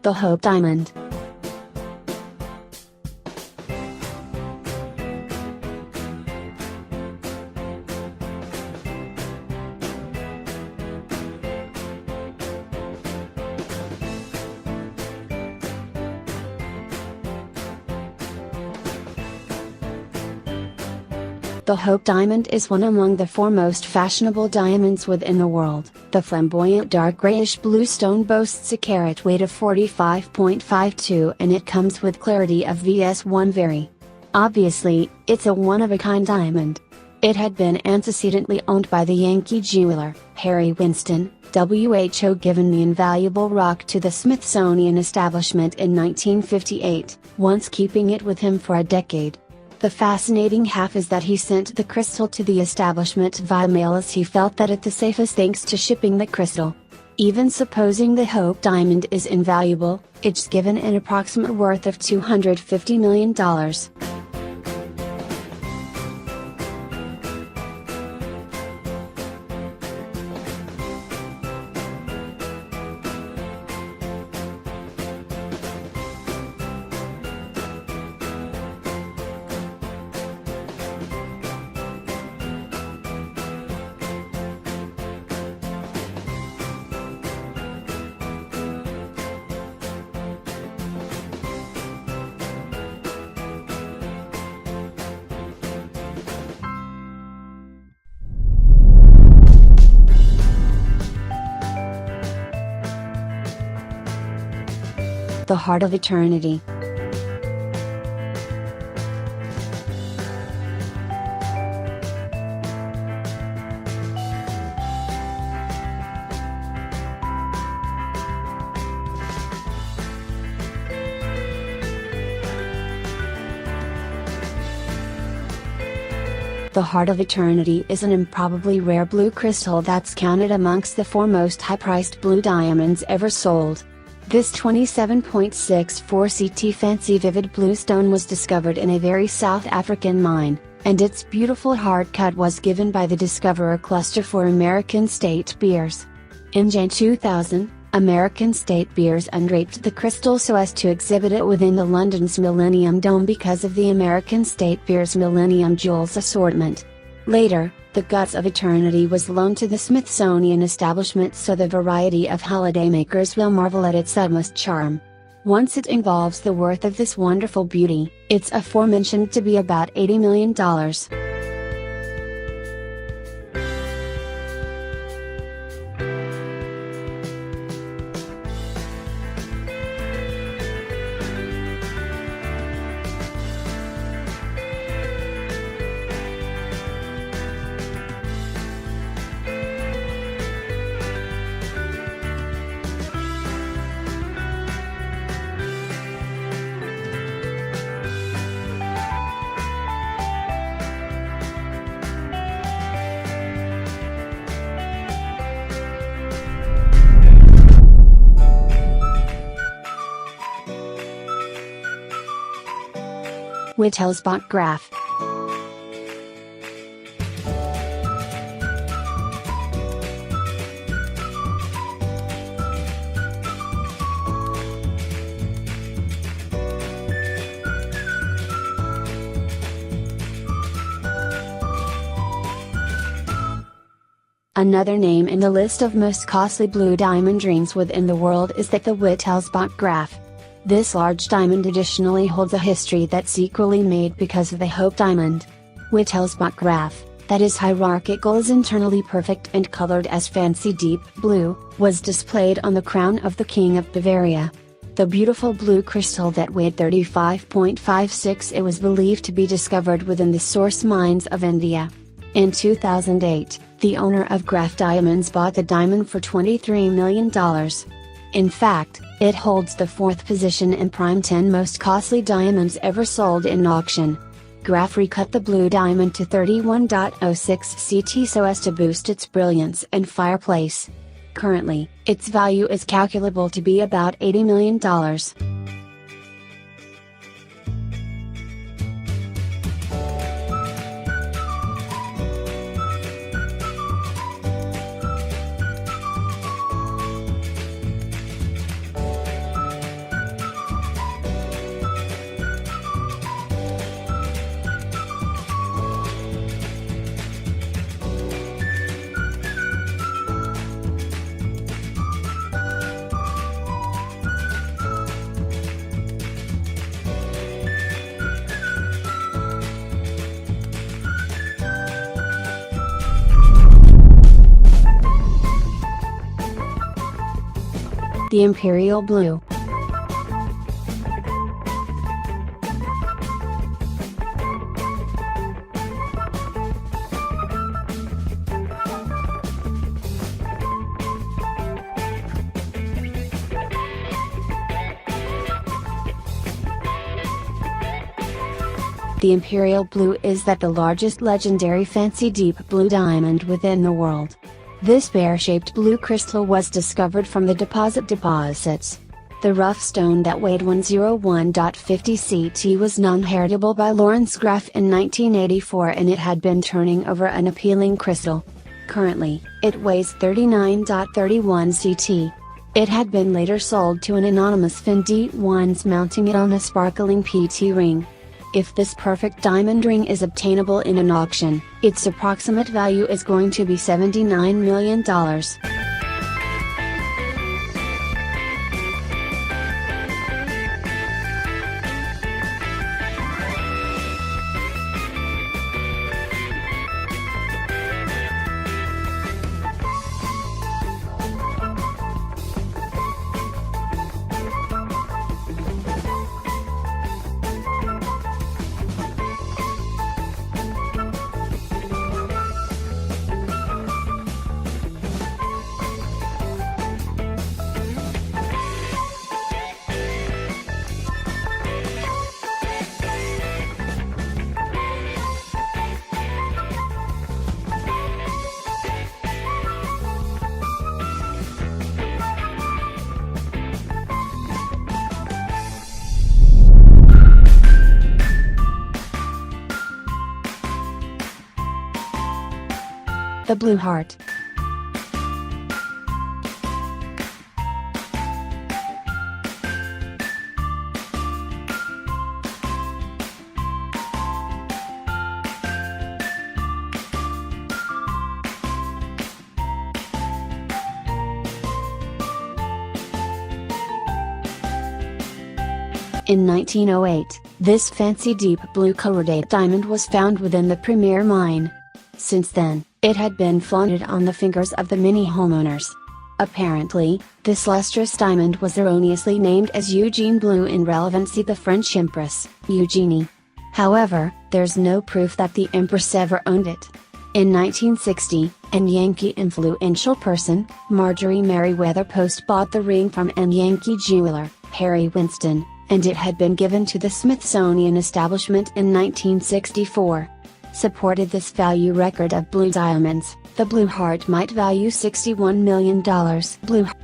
The Hope Diamond. The Hope Diamond is one among the foremost fashionable diamonds within the world. The flamboyant dark grayish blue stone boasts a carat weight of 45.52 and it comes with clarity of VS1 Very. Obviously, it's a one-of-a-kind diamond. It had been antecedently owned by the Yankee jeweler, Harry Winston, WHO given the invaluable rock to the Smithsonian establishment in 1958, once keeping it with him for a decade. The fascinating half is that he sent the crystal to the establishment via mail as he felt that it's the safest thanks to shipping the crystal. Even supposing the Hope Diamond is invaluable, it's given an approximate worth of $250 million. The Heart of Eternity. The Heart of Eternity is an improbably rare blue crystal that's counted amongst the foremost high-priced blue diamonds ever sold. This 27.64 CT fancy vivid blue stone was discovered in a very South African mine, and its beautiful hard cut was given by the Discoverer Cluster for American State Beers. In Jan 2000, American State Beers undraped the crystal so as to exhibit it within the London's Millennium Dome because of the American State Beers Millennium Jewels assortment. Later, the Guts of Eternity was loaned to the Smithsonian establishment so the variety of holidaymakers will marvel at its utmost charm. Once it involves the worth of this wonderful beauty, it's aforementioned to be about $80 million. Wittelsbach graph. Another name in the list of most costly blue diamond rings within the world is that the Wittelsbach graph. This large diamond additionally holds a history that's equally made because of the Hope Diamond. Wittelsbach graph, that is hierarchical, is internally perfect and colored as fancy deep blue, was displayed on the crown of the King of Bavaria. The beautiful blue crystal that weighed 35.56, it was believed to be discovered within the source mines of India. In 2008, the owner of Graph Diamonds bought the diamond for $23 million. In fact, it holds the 4th position in prime 10 most costly diamonds ever sold in auction. Graph recut the blue diamond to 31.06 CT so as to boost its brilliance and fireplace. Currently, its value is calculable to be about $80 million. The Imperial Blue. The Imperial Blue is the largest legendary fancy deep blue diamond within the world. This bear-shaped blue crystal was discovered from the deposits. The rough stone that weighed 101.50 ct was non-heritable by Lawrence Graff in 1984, and it had been turning over an appealing crystal. Currently, it weighs 39.31 ct. It had been later sold to an anonymous Findite Ones, mounting it on a sparkling PT ring. If this perfect diamond ring is obtainable in an auction, its approximate value is going to be $79 million. The Blue Heart. In 1908, this fancy deep blue corrodate diamond was found within the Premier mine. Since then, it had been flaunted on the fingers of the many homeowners. Apparently, this lustrous diamond was erroneously named as Eugene Blue in relevancy the French Empress, Eugenie. However, there's no proof that the Empress ever owned it. In 1960, an Yankee influential person, Marjorie Merriweather Post, bought the ring from an Yankee jeweler, Harry Winston, and it had been given to the Smithsonian establishment in 1964. Supported this value record of blue diamonds, the Blue Heart might value $61 million. Blue Heart.